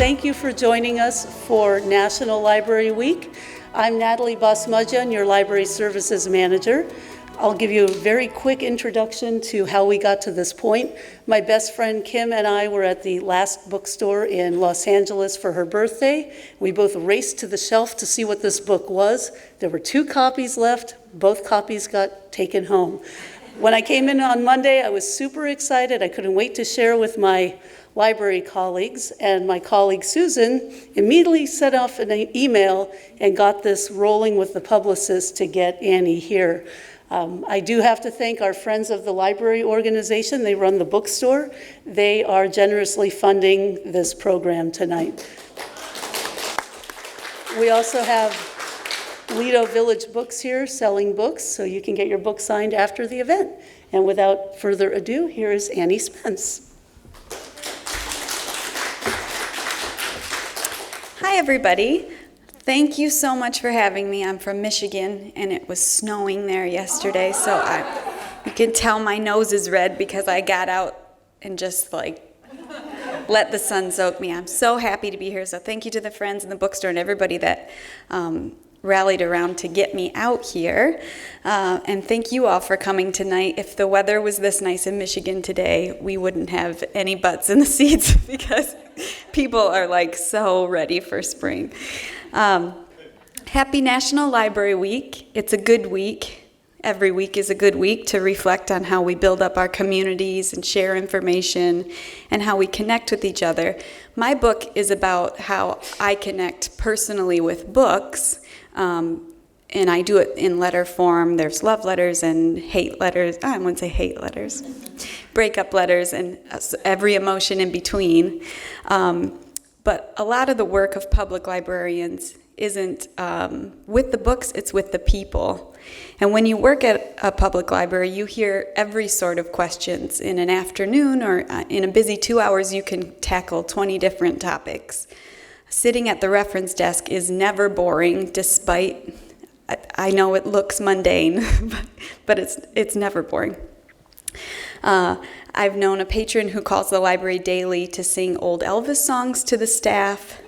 thank you for joining us for National Library Week. I'm Natalie Basmudjan, your Library Services Manager. I'll give you a very quick introduction to how we got to this point. My best friend Kim and I were at the last bookstore in Los Angeles for her birthday. We both raced to the shelf to see what this book was. There were 2 copies left. Both copies got taken home. When I came in on Monday, I was super excited. I couldn't wait to share with my library colleagues, and my colleague Susan immediately set off an email and got this rolling with the publicist to get Annie here. I do have to thank our friends of the library organization. They run the bookstore. They are generously funding this program tonight. We also have Lido Village Books here selling books, so you can get your book signed after the event. And without further ado, here is Annie Spence. Hi, everybody. Thank you so much for having me. I'm from Michigan, and it was snowing there yesterday, so you can tell my nose is red because I got out and just let the sun soak me. I'm so happy to be here, so thank you to the friends in the bookstore and everybody that rallied around to get me out here. And thank you all for coming tonight. If the weather was this nice in Michigan today, we wouldn't have any butts in the seats because people are so ready for spring. Happy National Library Week. It's a good week. Every week is a good week to reflect on how we build up our communities and share information and how we connect with each other. My book is about how I connect personally with books, and I do it in letter form. There's love letters and hate letters. I wouldn't say hate letters. Breakup letters and every emotion in between. But a lot of the work of public librarians isn't with the books, it's with the people. And when you work at a public library, you hear every sort of questions. In an afternoon or in a busy 2 hours, you can tackle 20 different topics. Sitting at the reference desk is never boring, despite, I know it looks mundane, but it's never boring. I've known a patron who calls the library daily to sing old Elvis songs to the staff.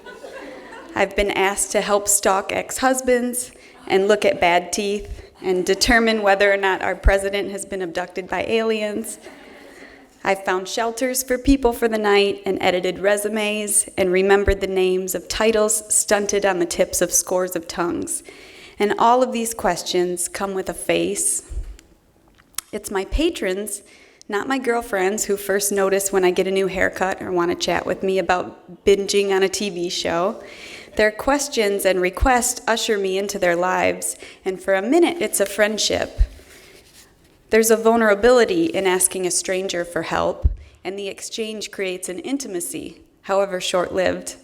I've been asked to help stalk ex-husbands and look at bad teeth and determine whether or not our president has been abducted by aliens. I've found shelters for people for the night and edited resumes and remembered the names of titles stunted on the tips of scores of tongues. And all of these questions come with a face. It's my patrons, not my girlfriends, who first notice when I get a new haircut or want to chat with me about binging on a TV show. Their questions and requests usher me into their lives, and for a minute, it's a friendship. There's a vulnerability in asking a stranger for help, and the exchange creates an intimacy, however short-lived.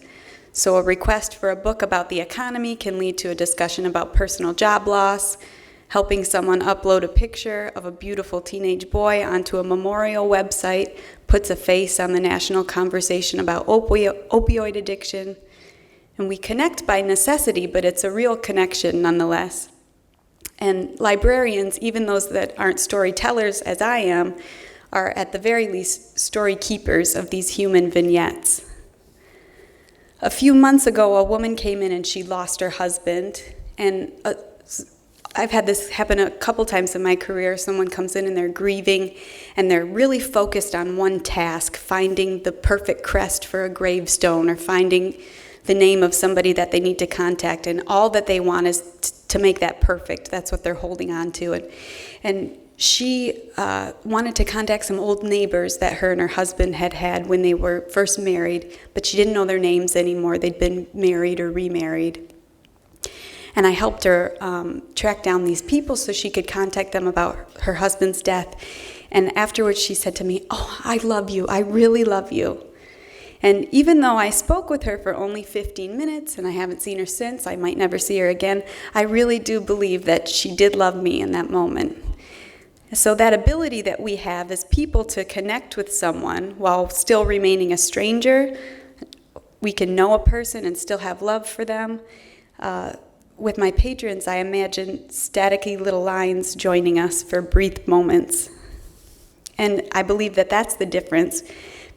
So a request for a book about the economy can lead to a discussion about personal job loss. Helping someone upload a picture of a beautiful teenage boy onto a memorial website puts a face on the national conversation about opioid addiction. And we connect by necessity, but it's a real connection nonetheless. And librarians, even those that aren't storytellers as I am, are at the very least story keepers of these human vignettes. A few months ago, a woman came in and she lost her husband. And I've had this happen a couple times in my career. Someone comes in and they're grieving and they're really focused on one task, finding the perfect crest for a gravestone or finding the name of somebody that they need to contact, and all that they want is to make that perfect. That's what they're holding on to. And she wanted to contact some old neighbors that her and her husband had when they were first married, but she didn't know their names anymore. They'd been married or remarried. And I helped her track down these people so she could contact them about her husband's death. And afterwards she said to me, "Oh, I love you. I really love you." And even though I spoke with her for only 15 minutes and I haven't seen her since, I might never see her again, I really do believe that she did love me in that moment. So that ability that we have as people to connect with someone while still remaining a stranger, we can know a person and still have love for them. With my patrons, I imagine staticky little lines joining us for brief moments. And I believe that that's the difference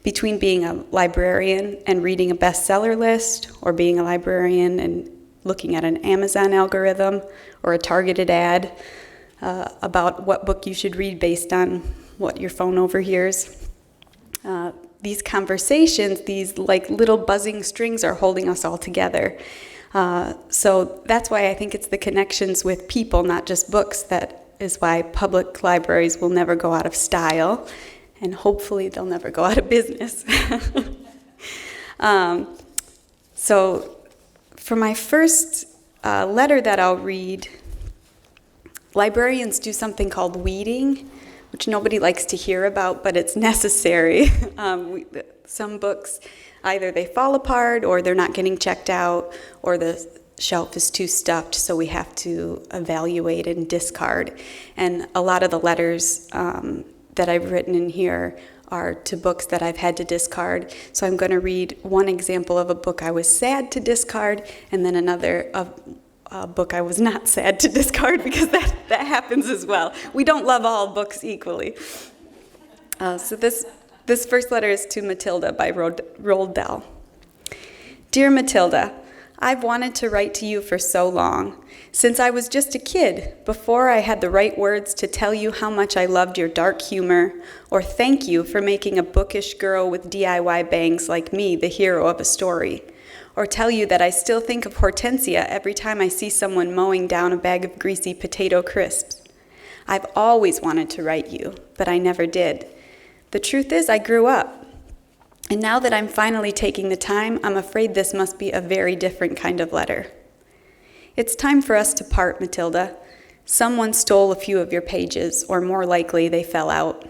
between being a librarian and reading a bestseller list, or being a librarian and looking at an Amazon algorithm or a targeted ad about what book you should read based on what your phone overhears. These conversations, these like little buzzing strings, are holding us all together. So that's why I think it's the connections with people, not just books, that is why public libraries will never go out of style, and hopefully they'll never go out of business. So for my first letter that I'll read, librarians do something called weeding, which nobody likes to hear about, but it's necessary. Some books, either they fall apart, or they're not getting checked out, or the shelf is too stuffed, so we have to evaluate and discard. And a lot of the letters that I've written in here are to books that I've had to discard. So I'm going to read one example of a book I was sad to discard, and then another a book I was not sad to discard, because that happens as well. We don't love all books equally. So this first letter is to Matilda by Roald Dahl. Dear Matilda, I've wanted to write to you for so long, since I was just a kid, before I had the right words to tell you how much I loved your dark humor, or thank you for making a bookish girl with DIY bangs like me the hero of a story, or tell you that I still think of Hortensia every time I see someone mowing down a bag of greasy potato crisps. I've always wanted to write you, but I never did. The truth is, I grew up. And now that I'm finally taking the time, I'm afraid this must be a very different kind of letter. It's time for us to part, Matilda. Someone stole a few of your pages, or more likely, they fell out.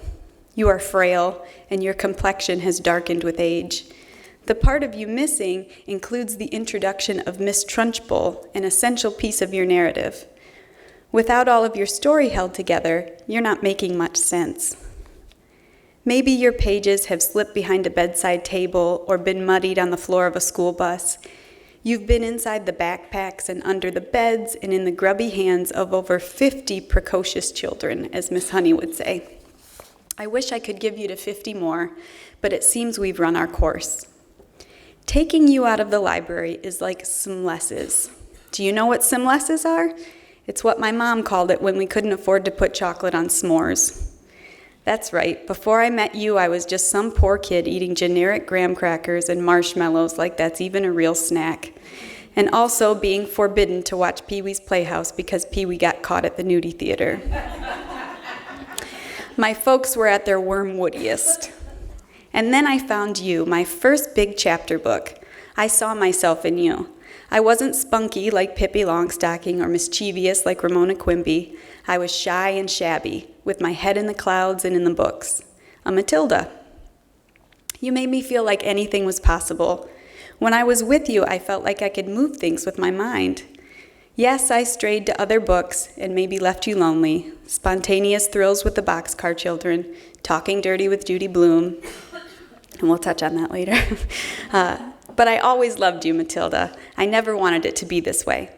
You are frail, and your complexion has darkened with age. The part of you missing includes the introduction of Miss Trunchbull, an essential piece of your narrative. Without all of your story held together, you're not making much sense. Maybe your pages have slipped behind a bedside table or been muddied on the floor of a school bus. You've been inside the backpacks and under the beds and in the grubby hands of over 50 precocious children, as Miss Honey would say. I wish I could give you to 50 more, but it seems we've run our course. Taking you out of the library is like simlesses. Do you know what simlesses are? It's what my mom called it when we couldn't afford to put chocolate on s'mores. That's right. Before I met you, I was just some poor kid eating generic graham crackers and marshmallows like that's even a real snack. And also being forbidden to watch Pee-wee's Playhouse because Pee-wee got caught at the nudie theater. My folks were at their wormwoodiest. And then I found you, my first big chapter book. I saw myself in you. I wasn't spunky like Pippi Longstocking or mischievous like Ramona Quimby. I was shy and shabby, with my head in the clouds and in the books. A Matilda. You made me feel like anything was possible. When I was with you, I felt like I could move things with my mind. Yes, I strayed to other books and maybe left you lonely. Spontaneous thrills with the Boxcar Children, Talking Dirty with Judy Blume, and we'll touch on that later. But I always loved you, Matilda. I never wanted it to be this way.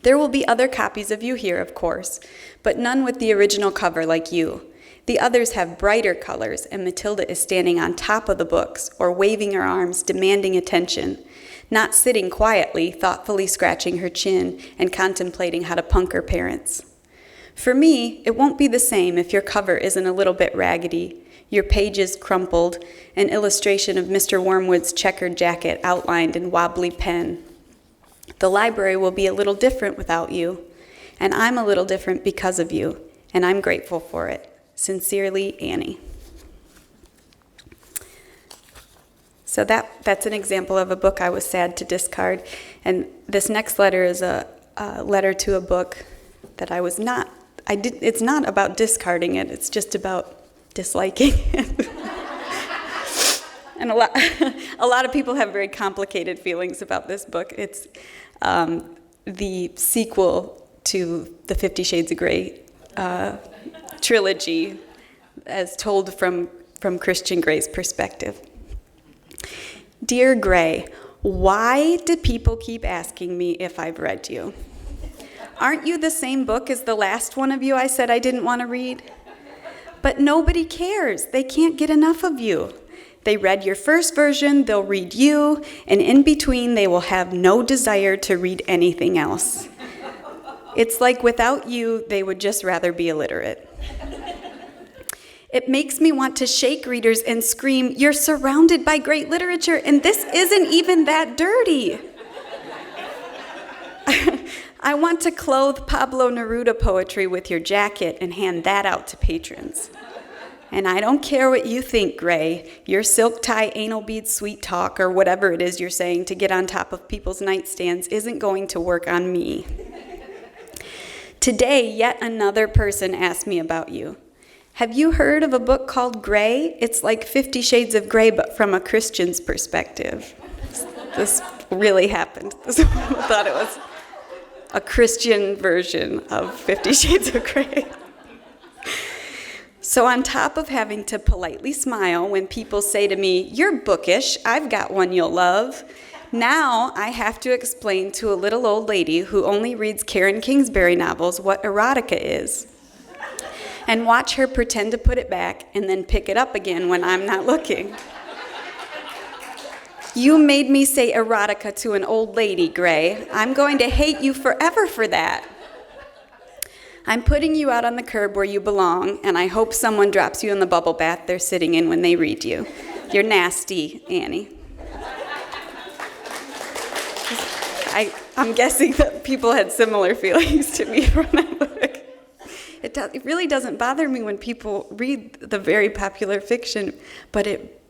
There will be other copies of you here, of course, but none with the original cover like you. The others have brighter colors, and Matilda is standing on top of the books or waving her arms, demanding attention, not sitting quietly, thoughtfully scratching her chin and contemplating how to punk her parents. For me, it won't be the same if your cover isn't a little bit raggedy, your pages crumpled, an illustration of Mr. Wormwood's checkered jacket outlined in wobbly pen. The library will be a little different without you, and I'm a little different because of you, and I'm grateful for it. Sincerely, Annie. So that's an example of a book I was sad to discard, and this next letter is a letter to a book that I was not. It's not about discarding it. It's just about disliking it. And a lot of people have very complicated feelings about this book. It's the sequel to the 50 Shades of Grey trilogy, as told from Christian Grey's perspective. Dear Grey, why do people keep asking me if I've read you? Aren't you the same book as the last one of you I said I didn't want to read? But nobody cares. They can't get enough of you. They read your first version, they'll read you, and in between they will have no desire to read anything else. It's like without you, they would just rather be illiterate. It makes me want to shake readers and scream, "You're surrounded by great literature, and this isn't even that dirty." I want to clothe Pablo Neruda poetry with your jacket and hand that out to patrons. And I don't care what you think, Gray. Your silk tie, anal bead, sweet talk, or whatever it is you're saying to get on top of people's nightstands isn't going to work on me. Today, yet another person asked me about you. Have you heard of a book called Gray? It's like 50 Shades of Gray, but from a Christian's perspective. This really happened. This woman thought it was a Christian version of 50 Shades of Grey. So on top of having to politely smile when people say to me, "You're bookish, I've got one you'll love," now I have to explain to a little old lady who only reads Karen Kingsbury novels what erotica is, and watch her pretend to put it back and then pick it up again when I'm not looking. You made me say erotica to an old lady, Gray. I'm going to hate you forever for that. I'm putting you out on the curb where you belong, and I hope someone drops you in the bubble bath they're sitting in when they read you. You're nasty, Annie. I'm guessing that people had similar feelings to me from that book. It really doesn't bother me when people read the very popular fiction, but it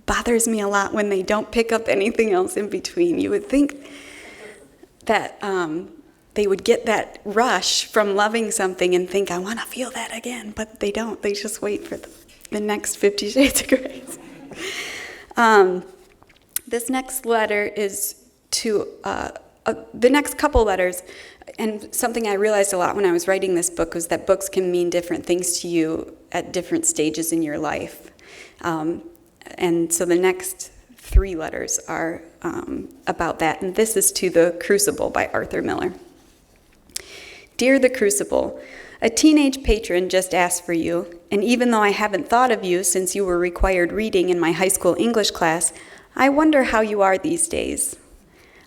bothers me a lot when they don't pick up anything else in between. You would think that they would get that rush from loving something and think, I want to feel that again, but they don't. They just wait for the next 50 Shades of Grey. This next letter is to, the next couple letters, and something I realized a lot when I was writing this book was that books can mean different things to you at different stages in your life. And so the next 3 letters are about that, and this is to The Crucible by Arthur Miller. Dear The Crucible, a teenage patron just asked for you, and even though I haven't thought of you since you were required reading in my high school English class, I wonder how you are these days.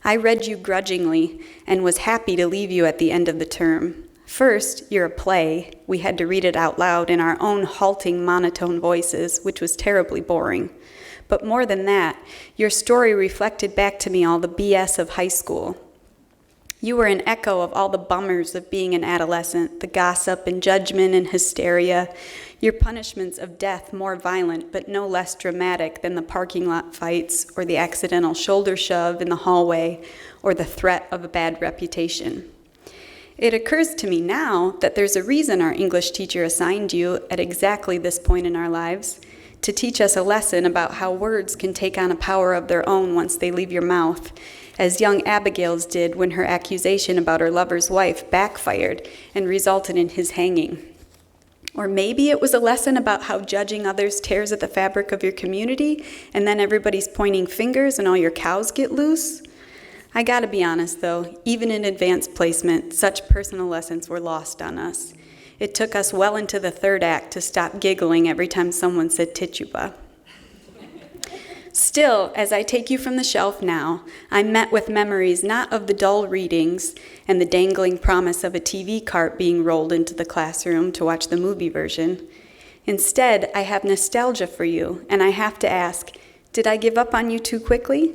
I read you grudgingly and was happy to leave you at the end of the term. First, you're a play. We had to read it out loud in our own halting, monotone voices, which was terribly boring. But more than that, your story reflected back to me all the BS of high school. You were an echo of all the bummers of being an adolescent, the gossip and judgment and hysteria, your punishments of death more violent but no less dramatic than the parking lot fights or the accidental shoulder shove in the hallway or the threat of a bad reputation. It occurs to me now that there's a reason our English teacher assigned you at exactly this point in our lives, to teach us a lesson about how words can take on a power of their own once they leave your mouth, as young Abigail's did when her accusation about her lover's wife backfired and resulted in his hanging. Or maybe it was a lesson about how judging others tears at the fabric of your community, and then everybody's pointing fingers and all your cows get loose. I gotta be honest though, even in advanced placement, such personal lessons were lost on us. It took us well into the 3rd act to stop giggling every time someone said Tituba. Still, as I take you from the shelf now, I'm met with memories not of the dull readings and the dangling promise of a TV cart being rolled into the classroom to watch the movie version. Instead, I have nostalgia for you, and I have to ask, did I give up on you too quickly?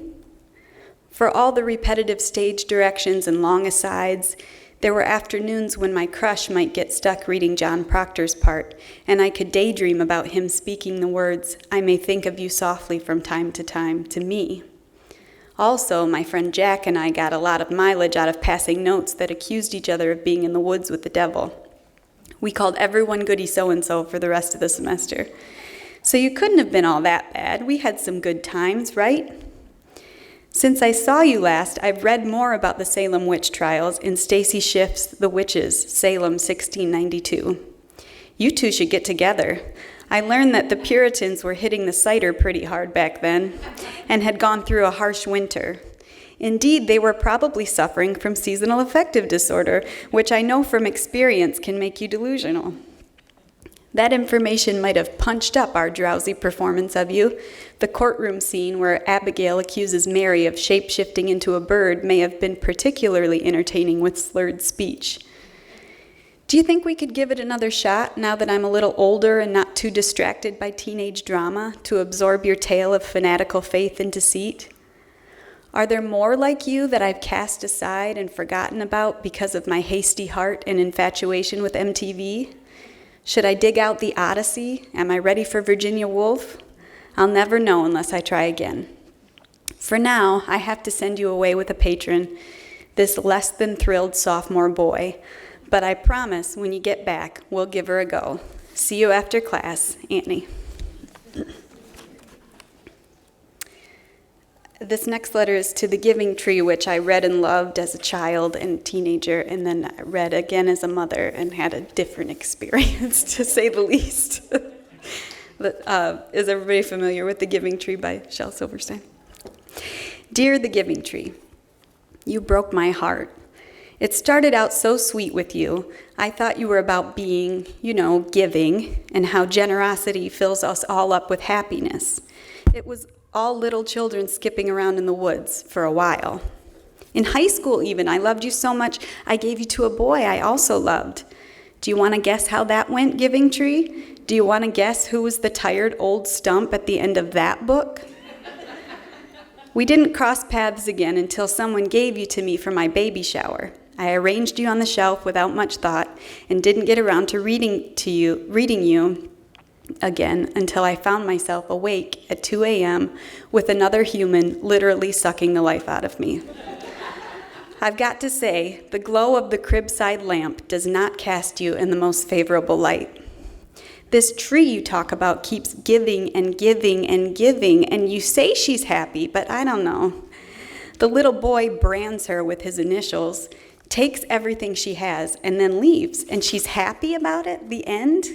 For all the repetitive stage directions and long asides, there were afternoons when my crush might get stuck reading John Proctor's part, and I could daydream about him speaking the words, "I may think of you softly from time to me." Also, my friend Jack and I got a lot of mileage out of passing notes that accused each other of being in the woods with the devil. We called everyone Goody So-and-so for the rest of the semester. So you couldn't have been all that bad. We had some good times, right? Since I saw you last, I've read more about the Salem witch trials in Stacy Schiff's The Witches, Salem, 1692. You two should get together. I learned that the Puritans were hitting the cider pretty hard back then and had gone through a harsh winter. Indeed, they were probably suffering from seasonal affective disorder, which I know from experience can make you delusional. That information might have punched up our drowsy performance of you. The courtroom scene where Abigail accuses Mary of shape-shifting into a bird may have been particularly entertaining with slurred speech. Do you think we could give it another shot now that I'm a little older and not too distracted by teenage drama to absorb your tale of fanatical faith and deceit? Are there more like you that I've cast aside and forgotten about because of my hasty heart and infatuation with MTV? Should I dig out the Odyssey? Am I ready for Virginia Woolf? I'll never know unless I try again. For now, I have to send you away with a patron, this less than thrilled sophomore boy. But I promise when you get back, we'll give her a go. See you after class, Annie. This next letter is to the Giving Tree, which I read and loved as a child and teenager, and then I read again as a mother and had a different experience, to say the least. Is everybody familiar with The Giving Tree by Shel Silverstein? Dear The Giving Tree, you broke my heart. It started out so sweet with you. I thought you were about being, giving, and how generosity fills us all up with happiness. It was all little children skipping around in the woods for a while. In high school even, I loved you so much, I gave you to a boy I also loved. Do you want to guess how that went, Giving Tree? Do you want to guess who was the tired old stump at the end of that book? We didn't cross paths again until someone gave you to me for my baby shower. I arranged you on the shelf without much thought and didn't get around to reading you again until I found myself awake at 2 a.m. with another human literally sucking the life out of me. I've got to say, the glow of the cribside lamp does not cast you in the most favorable light. This tree you talk about keeps giving and giving and giving, and you say she's happy, but I don't know. The little boy brands her with his initials, takes everything she has, and then leaves, and she's happy about it? The end?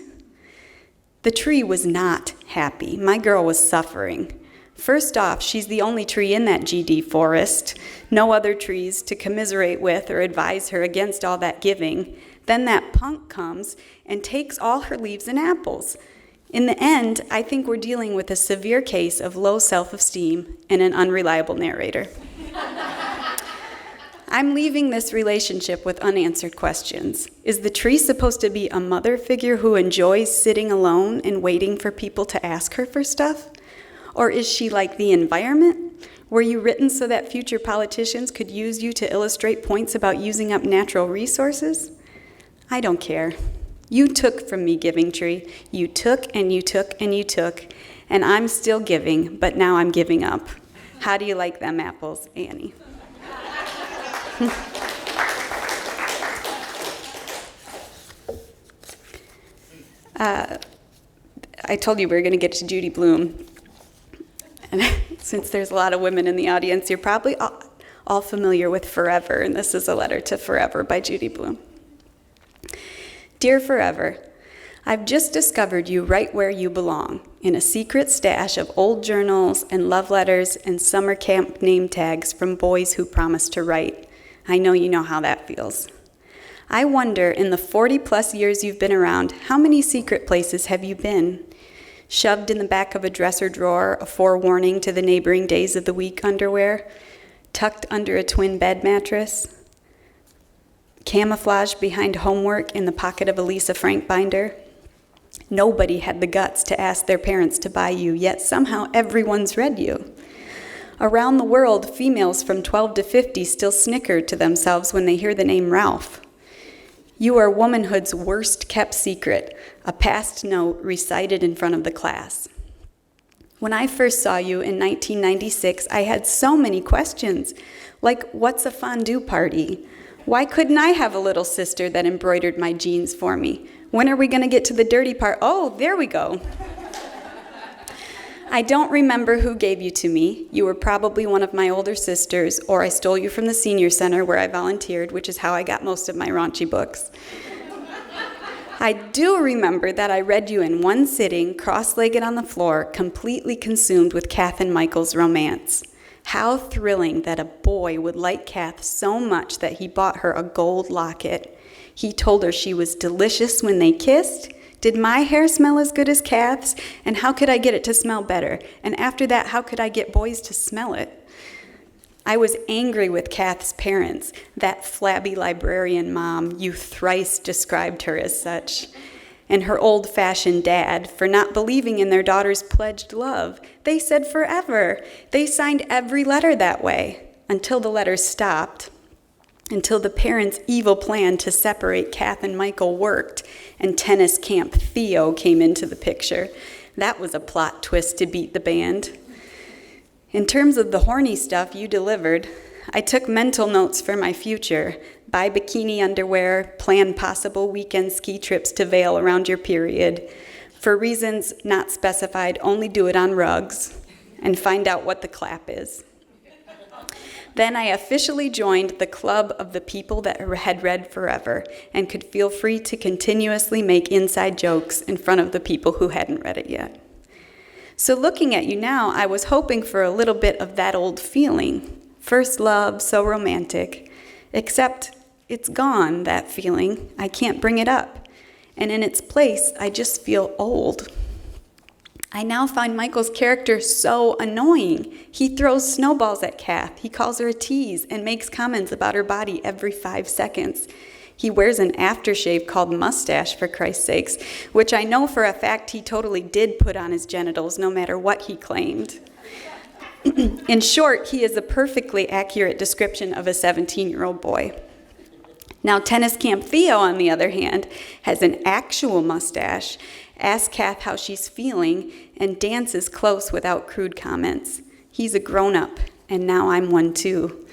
The tree was not happy. My girl was suffering. First off, she's the only tree in that GD forest. No other trees to commiserate with or advise her against all that giving. Then that punk comes and takes all her leaves and apples. In the end, I think we're dealing with a severe case of low self-esteem and an unreliable narrator. I'm leaving this relationship with unanswered questions. Is the tree supposed to be a mother figure who enjoys sitting alone and waiting for people to ask her for stuff? Or is she like the environment? Were you written so that future politicians could use you to illustrate points about using up natural resources? I don't care. You took from me, Giving Tree. You took and you took and you took, and I'm still giving, but now I'm giving up. How do you like them apples, Annie? I told you we were going to get to Judy Blume. And since there's a lot of women in the audience, you're probably all familiar with Forever, and this is a letter to Forever by Judy Blume. Dear Forever, I've just discovered you right where you belong, in a secret stash of old journals and love letters and summer camp name tags from boys who promised to write. I know you know how that feels. I wonder, in the 40-plus years you've been around, how many secret places have you been? Shoved in the back of a dresser drawer, a forewarning to the neighboring days of the week underwear, tucked under a twin bed mattress, camouflaged behind homework in the pocket of a Lisa Frank binder. Nobody had the guts to ask their parents to buy you, yet somehow everyone's read you. Around the world, females from 12 to 50 still snicker to themselves when they hear the name Ralph. You are womanhood's worst-kept secret, a past note recited in front of the class. When I first saw you in 1996, I had so many questions, like, what's a fondue party? Why couldn't I have a little sister that embroidered my jeans for me? When are we going to get to the dirty part? Oh, there we go. I don't remember who gave you to me. You were probably one of my older sisters, or I stole you from the senior center where I volunteered, which is how I got most of my raunchy books. I do remember that I read you in one sitting, cross-legged on the floor, completely consumed with Kath and Michael's romance. How thrilling that a boy would like Kath so much that he bought her a gold locket. He told her she was delicious when they kissed, Did my hair smell as good as Kath's? And how could I get it to smell better? And after that, how could I get boys to smell it? I was angry with Kath's parents, that flabby librarian mom, you thrice described her as such, and her old-fashioned dad for not believing in their daughter's pledged love. They said forever. They signed every letter that way, until the letters stopped, until the parents' evil plan to separate Kath and Michael worked, and tennis camp Theo came into the picture. That was a plot twist to beat the band. In terms of the horny stuff, you delivered. I took mental notes for my future. Buy bikini underwear, plan possible weekend ski trips to Vail around your period. For reasons not specified, only do it on rugs, and find out what the clap is. Then I officially joined the club of the people that had read forever and could feel free to continuously make inside jokes in front of the people who hadn't read it yet. So looking at you now, I was hoping for a little bit of that old feeling. First love, so romantic. Except it's gone, that feeling. I can't bring it up. And in its place, I just feel old. I now find Michael's character so annoying. He throws snowballs at Kath. He calls her a tease and makes comments about her body every 5 seconds. He wears an aftershave called mustache, for Christ's sakes, which I know for a fact he totally did put on his genitals, no matter what he claimed. In short, he is a perfectly accurate description of a 17-year-old boy. Now, Tennis Camp Theo, on the other hand, has an actual mustache, asks Kath how she's feeling, and dances close without crude comments. He's a grown-up, and now I'm one too.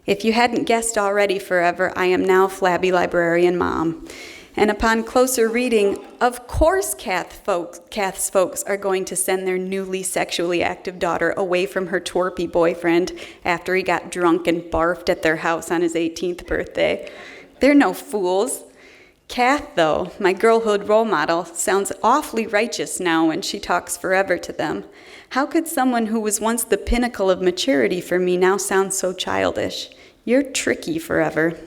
If you hadn't guessed already forever, I am now flabby librarian mom. And upon closer reading, of course Kath's folks are going to send their newly sexually active daughter away from her twerpy boyfriend after he got drunk and barfed at their house on his 18th birthday. They're no fools. Kath, though, my girlhood role model, sounds awfully righteous now when she talks forever to them. How could someone who was once the pinnacle of maturity for me now sound so childish? You're tricky forever.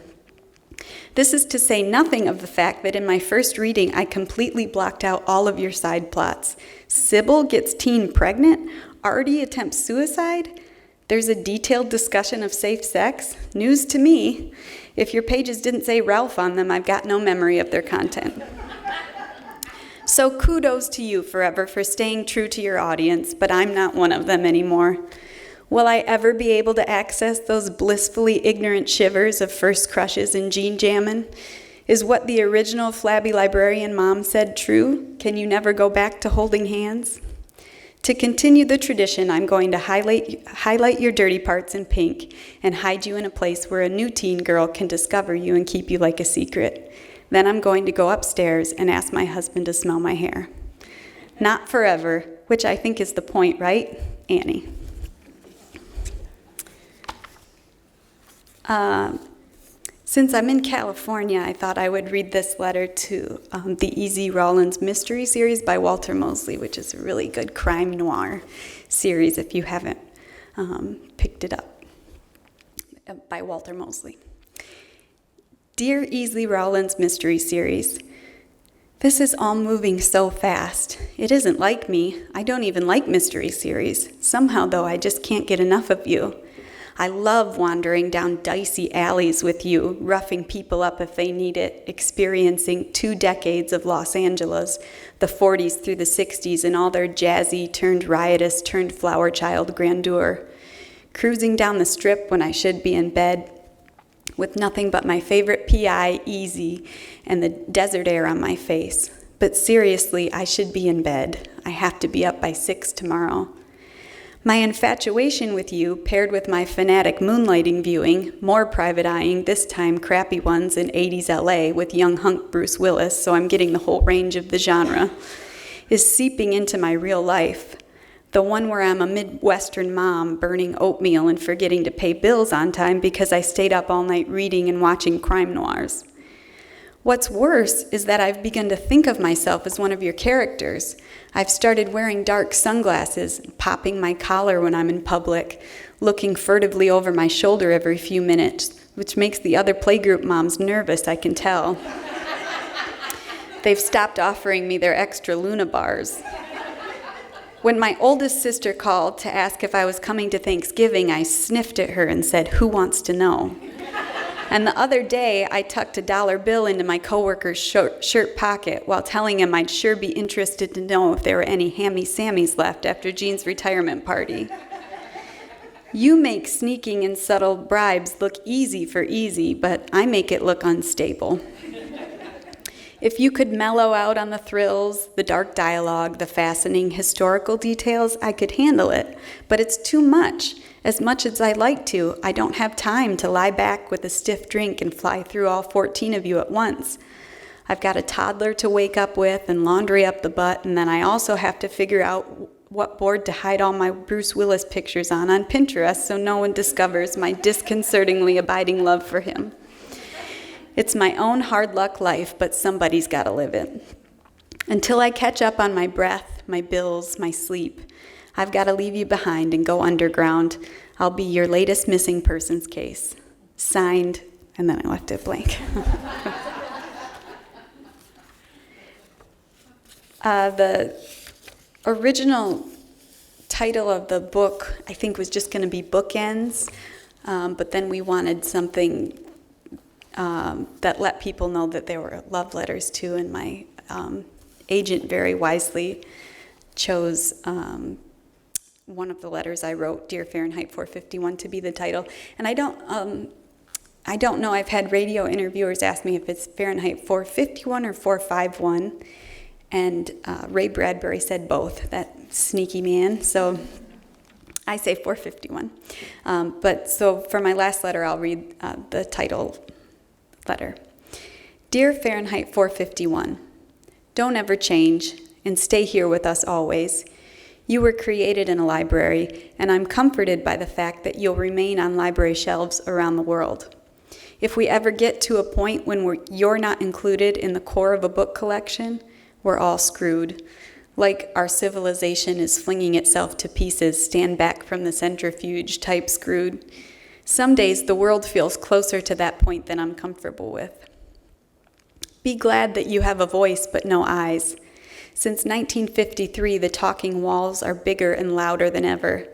This is to say nothing of the fact that in my first reading, I completely blocked out all of your side plots. Sybil gets teen pregnant? Artie attempts suicide? There's a detailed discussion of safe sex? News to me. If your pages didn't say Ralph on them, I've got no memory of their content. So kudos to you forever for staying true to your audience, but I'm not one of them anymore. Will I ever be able to access those blissfully ignorant shivers of first crushes and jean jammin'? Is what the original flabby librarian mom said true? Can you never go back to holding hands? To continue the tradition, I'm going to highlight your dirty parts in pink and hide you in a place where a new teen girl can discover you and keep you like a secret. Then I'm going to go upstairs and ask my husband to smell my hair. Not forever, which I think is the point, right? Annie. Since I'm in California, I thought I would read this letter to the EZ Rollins mystery series by Walter Mosley, which is a really good crime noir series if you haven't picked it up, by Walter Mosley. Dear EZ Rollins mystery series, this is all moving so fast. It isn't like me. I don't even like mystery series. Somehow, though, I just can't get enough of you. I love wandering down dicey alleys with you, roughing people up if they need it, experiencing 2 decades of Los Angeles, the 40s through the 60s, and all their jazzy, turned riotous, turned flower child grandeur. Cruising down the strip when I should be in bed, with nothing but my favorite PI, EZ, and the desert air on my face. But seriously, I should be in bed. I have to be up by 6 tomorrow. My infatuation with you, paired with my fanatic moonlighting viewing, more private eyeing, this time crappy ones in 80s LA with young hunk Bruce Willis, so I'm getting the whole range of the genre, is seeping into my real life. The one where I'm a Midwestern mom burning oatmeal and forgetting to pay bills on time because I stayed up all night reading and watching crime noirs. What's worse is that I've begun to think of myself as one of your characters. I've started wearing dark sunglasses, popping my collar when I'm in public, looking furtively over my shoulder every few minutes, which makes the other playgroup moms nervous, I can tell. They've stopped offering me their extra Luna bars. When my oldest sister called to ask if I was coming to Thanksgiving, I sniffed at her and said, "Who wants to know?" And the other day, I tucked a dollar bill into my coworker's shirt pocket while telling him I'd sure be interested to know if there were any Hammy Sammies left after Jean's retirement party. You make sneaking and subtle bribes look easy for easy, but I make it look unstable. If you could mellow out on the thrills, the dark dialogue, the fascinating historical details, I could handle it, but it's too much. As much as I like to, I don't have time to lie back with a stiff drink and fly through all 14 of you at once. I've got a toddler to wake up with and laundry up the butt, and then I also have to figure out what board to hide all my Bruce Willis pictures on Pinterest so no one discovers my disconcertingly abiding love for him. It's my own hard luck life, but somebody's got to live it. Until I catch up on my breath, my bills, my sleep, I've got to leave you behind and go underground. I'll be your latest missing persons case. Signed, and then I left it blank. The original title of the book, I think, was just going to be Bookends, but then we wanted something that let people know that there were love letters too, and my agent very wisely chose one of the letters I wrote, Dear Fahrenheit 451, to be the title. And I don't know, I've had radio interviewers ask me if it's Fahrenheit 451 or 451, and Ray Bradbury said both, that sneaky man, so I say 451. But so for my last letter, I'll read the title letter. Dear Fahrenheit 451, don't ever change and stay here with us always. You were created in a library, and I'm comforted by the fact that you'll remain on library shelves around the world. If we ever get to a point when you're not included in the core of a book collection, we're all screwed. Like our civilization is flinging itself to pieces, stand back from the centrifuge type screwed. Some days the world feels closer to that point than I'm comfortable with. Be glad that you have a voice but no eyes. Since 1953, the talking walls are bigger and louder than ever.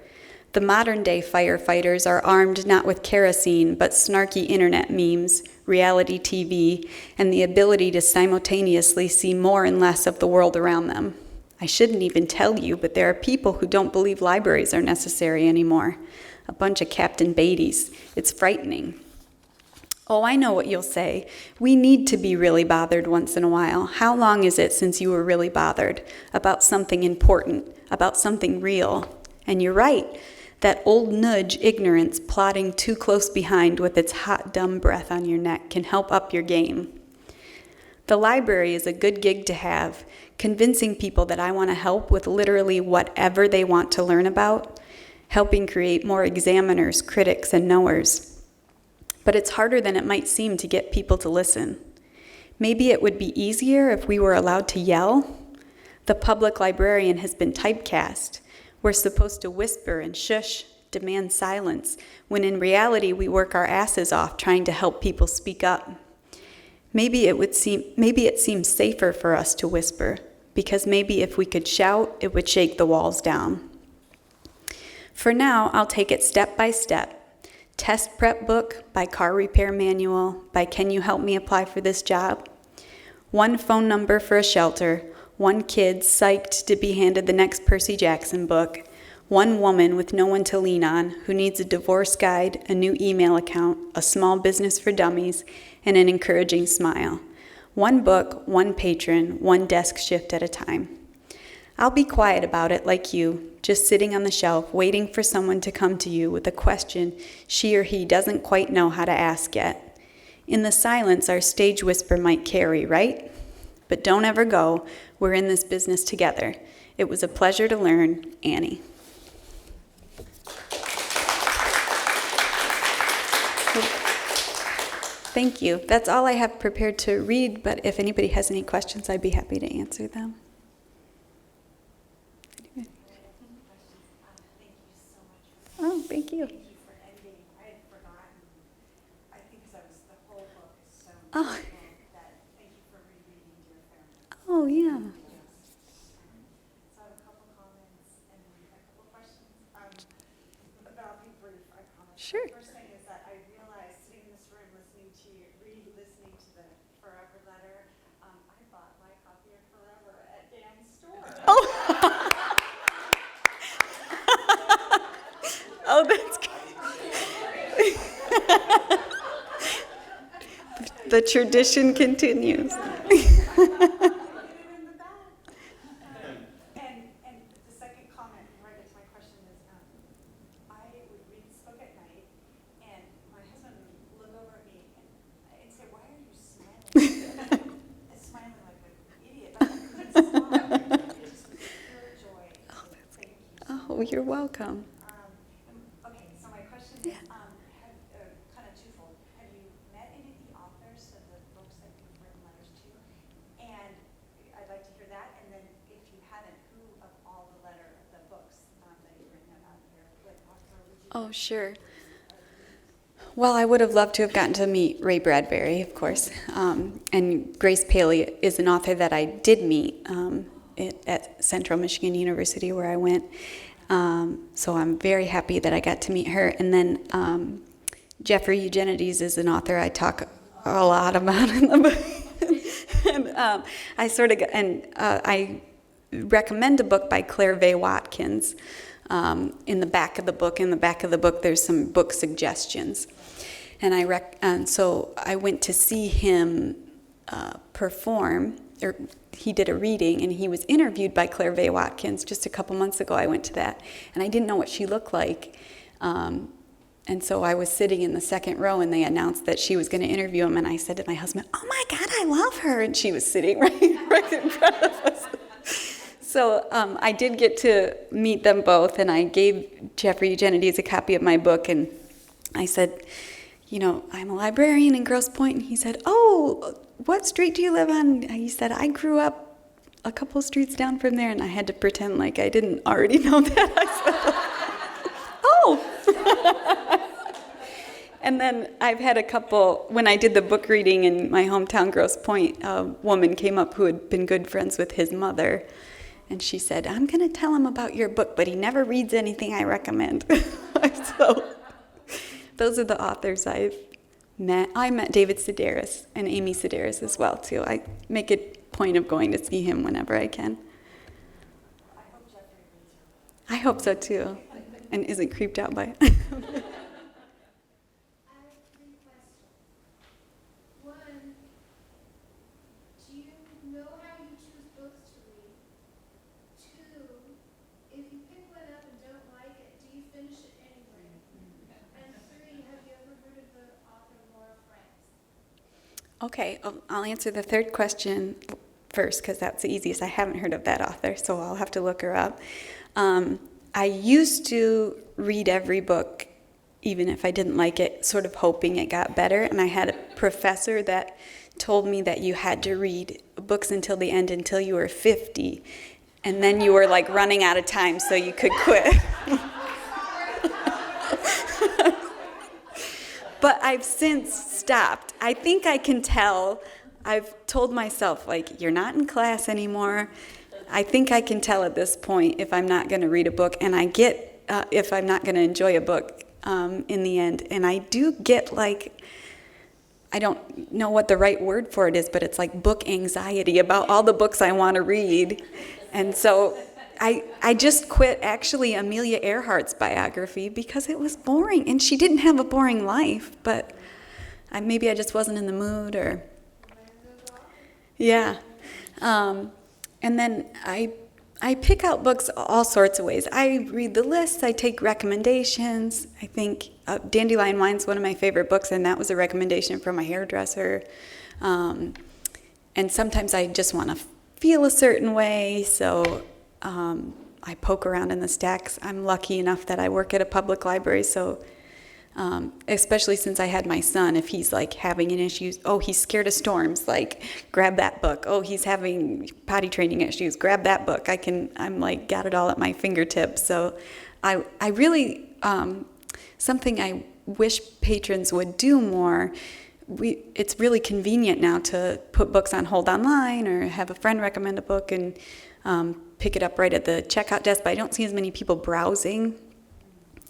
The modern-day firefighters are armed not with kerosene, but snarky internet memes, reality TV, and the ability to simultaneously see more and less of the world around them. I shouldn't even tell you, but there are people who don't believe libraries are necessary anymore. A bunch of Captain Beatties. It's frightening. Oh, I know what you'll say. We need to be really bothered once in a while. How long is it since you were really bothered? About something important, about something real. And you're right. That old nudge ignorance plodding too close behind with its hot, dumb breath on your neck can help up your game. The library is a good gig to have, convincing people that I want to help with literally whatever they want to learn about, helping create more examiners, critics, and knowers. But it's harder than it might seem to get people to listen. Maybe it would be easier if we were allowed to yell. The public librarian has been typecast. We're supposed to whisper and shush, demand silence, when in reality we work our asses off trying to help people speak up. Maybe it seems safer for us to whisper, because maybe if we could shout, it would shake the walls down. For now, I'll take it step by step. Test prep book by car repair manual by Can You Help Me Apply for This Job? One phone number for a shelter, one kid psyched to be handed the next Percy Jackson book, one woman with no one to lean on who needs a divorce guide, a new email account, a small business for dummies, and an encouraging smile. One book, one patron, one desk shift at a time. I'll be quiet about it like you, just sitting on the shelf, waiting for someone to come to you with a question she or he doesn't quite know how to ask yet. In the silence, our stage whisper might carry, right? But don't ever go. We're in this business together. It was a pleasure to learn, Annie. Thank you. That's all I have prepared to read, but if anybody has any questions, I'd be happy to answer them. Oh, thank you. Thank you for ending. I had forgotten. I think because I was the whole book is so Oh. beautiful that thank you for rereading Dear Fahrenheit. Sure. The first thing is that I realized sitting in this room listening to you, re-listening to the Forever letter, I bought my copy of Forever at Dan's store. Oh, that's good. The tradition continues. In the back. And the second comment before I get to my question is, I would read this book at night, and my husband would look over at me and say, "Why are you smiling?" Smiling like an idiot. But I couldn't stop. It just was pure joy. So thank you. Oh, you're welcome. Okay, so my question is, kind of twofold. Have you met any of the authors of the books that you've written letters to? And I'd like to hear that. And then if you haven't, who of all the books that you've written about here, what author would you? Oh, sure. Well, I would have loved to have gotten to meet Ray Bradbury, of course. And Grace Paley is an author that I did meet at Central Michigan University where I went. So I'm very happy that I got to meet her. And then Jeffrey Eugenides is an author I talk a lot about in the book. And I recommend a book by Claire Vay Watkins. In the back of the book, there's some book suggestions. And so I went to see him perform, or he did a reading, and he was interviewed by Claire Vay Watkins just a couple months ago. I went to that, and I didn't know what she looked like. And so I was sitting in the second row, and they announced that she was going to interview him, and I said to my husband, "Oh my God, I love her!" And she was sitting right in front of us. So I did get to meet them both, and I gave Jeffrey Eugenides a copy of my book, and I said, I'm a librarian in Grosse Pointe, and he said, "Oh, what street do you live on?" He said, "I grew up a couple streets down from there," and I had to pretend like I didn't already know that. I said, "Oh." And then I've had a couple, when I did the book reading in my hometown, Grosse Pointe, a woman came up who had been good friends with his mother, and she said, "I'm going to tell him about your book, but he never reads anything I recommend." So those are the authors I've met. I met David Sedaris and Amy Sedaris as well, too. I make a point of going to see him whenever I can. I hope Jeffrey reads your book. I hope so, too, and isn't creeped out by it. I have 3 questions. 1, do you know how you choose books to read? 2, if you pick one up and don't like it, do you finish it anyway? And 3, have you ever heard of the author Laura Franks? Okay, I'll answer the third question first because that's the easiest. I haven't heard of that author, so I'll have to look her up. I used to read every book, even if I didn't like it, sort of hoping it got better. And I had a professor that told me that you had to read books until the end until you were 50. And then you were like running out of time, so you could quit. But I've since stopped. I think I can tell. I've told myself, like, you're not in class anymore. I think I can tell at this point if I'm not going to read a book, and I get if I'm not going to enjoy a book in the end. And I do get, like, I don't know what the right word for it is, but it's like book anxiety about all the books I want to read. And so I just quit, actually, Amelia Earhart's biography because it was boring. And she didn't have a boring life, but maybe I just wasn't in the mood, or... Yeah. And then I pick out books all sorts of ways. I read the lists, I take recommendations. I think Dandelion Wine's one of my favorite books, and that was a recommendation from a hairdresser. And sometimes I just want to feel a certain way, so I poke around in the stacks. I'm lucky enough that I work at a public library, so especially since I had my son, if he's like having an issue, he's scared of storms, like grab that book. Oh, he's having potty training issues, grab that book. I'm like got it all at my fingertips. So I really, something I wish patrons would do more. It's really convenient now to put books on hold online or have a friend recommend a book and pick it up right at the checkout desk, but I don't see as many people browsing.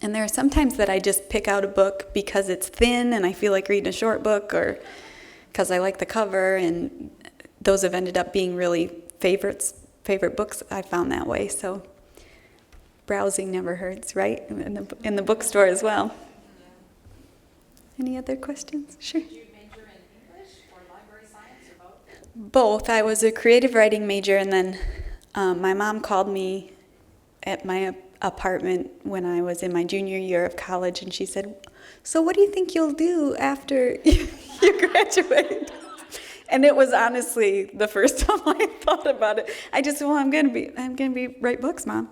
And there are some times that I just pick out a book because it's thin and I feel like reading a short book, or because I like the cover, and those have ended up being really favorite books I found that way. So browsing never hurts, right? In the bookstore as well. Any other questions? Sure. Did you major in English or library science or both? Both. I was a creative writing major, and then my mom called me at my apartment when I was in my junior year of college, and she said, "So what do you think you'll do after you graduate?" And it was honestly the first time I thought about it. I just said, "Well, I'm gonna be write books, Mom,"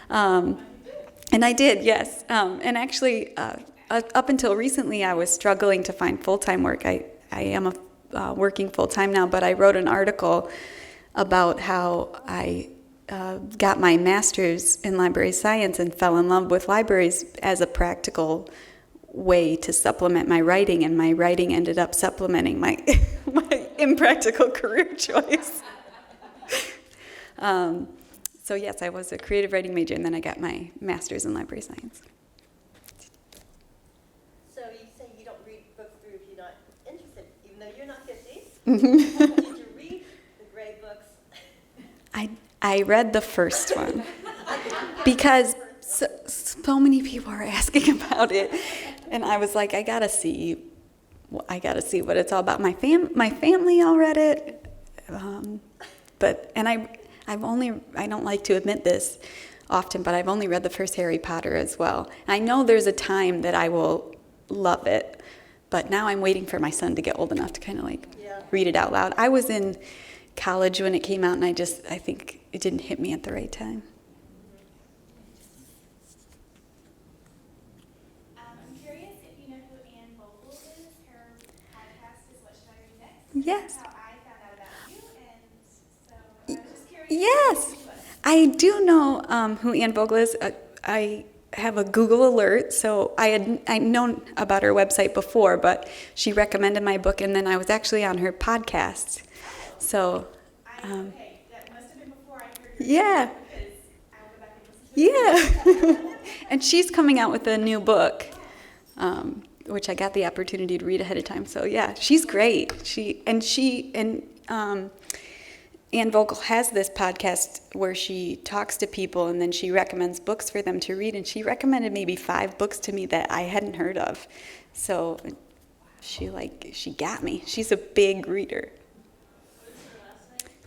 and I did, yes. And actually, up until recently, I was struggling to find full-time work. I am working full-time now, but I wrote an article about how I got my master's in library science and fell in love with libraries as a practical way to supplement my writing, and my writing ended up supplementing my my impractical career choice. So yes, I was a creative writing major, and then I got my master's in library science. So you say you don't read books through if you're not interested, even though you're not 50. Did you read the gray books? I read the first one because so many people are asking about it, and I was like, I gotta see what it's all about. My family all read it, but I don't like to admit this often, but I've only read the first Harry Potter as well. I know there's a time that I will love it, but now I'm waiting for my son to get old enough to kind of read it out loud. I was in college when it came out, and I think it didn't hit me at the right time. I'm curious if you know who Anne Spence is. Her podcast is What Should I Read Next? Yes. That's how I found out about you, and so I was just curious. Yes, I do know who Anne Spence is. I have a Google alert, so I'd known about her website before, but she recommended my book, and then I was actually on her podcast. So, Okay, that must have been before I heard your yeah, because I will go back and listen to it. yeah. And she's coming out with a new book, which I got the opportunity to read ahead of time. So yeah, she's great. Anne Vogel has this podcast where she talks to people, and then she recommends books for them to read, and she recommended maybe 5 books to me that I hadn't heard of. So she got me. She's a big reader.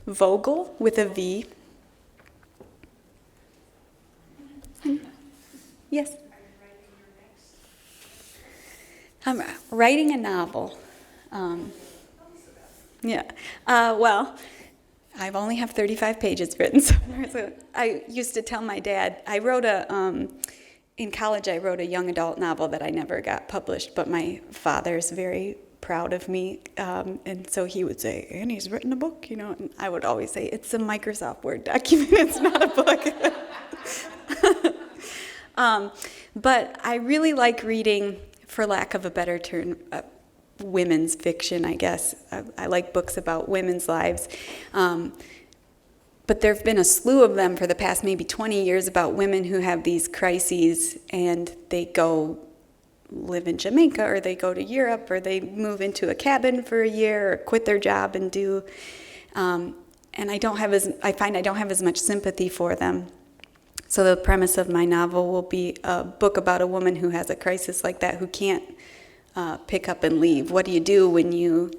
Vogel with a V. Yes. I'm writing a novel. Yeah. Well, I've only have 35 pages written somewhere. So I used to tell my dad, in college I wrote a young adult novel that I never got published, but my father's very proud of me, and so he would say, Annie's written a book, and I would always say, it's a Microsoft Word document, it's not a book. But I really like reading, for lack of a better term, women's fiction, I guess. I like books about women's lives. But there have been a slew of them for the past maybe 20 years about women who have these crises, and they go live in Jamaica, or they go to Europe, or they move into a cabin for a year, or quit their job and do. And I find I don't have as much sympathy for them. So the premise of my novel will be a book about a woman who has a crisis like that, who can't pick up and leave. What do you do when you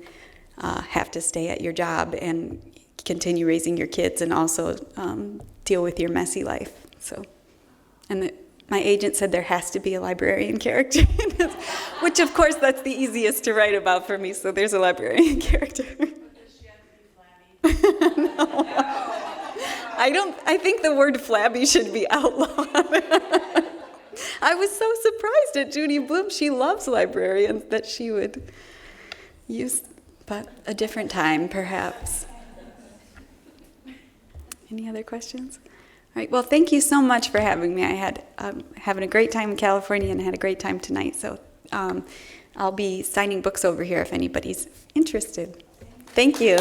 have to stay at your job and continue raising your kids, and also deal with your messy life? My agent said there has to be a librarian character in this, which of course that's the easiest to write about for me, so there's a librarian character. Does she have to be flabby? No. I think the word flabby should be outlawed. I was so surprised at Judy Bloom. She loves librarians, that she would use, but a different time perhaps. Any other questions? All right, well, thank you so much for having me. I had having a great time in California, and had a great time tonight. So I'll be signing books over here if anybody's interested. Thank you.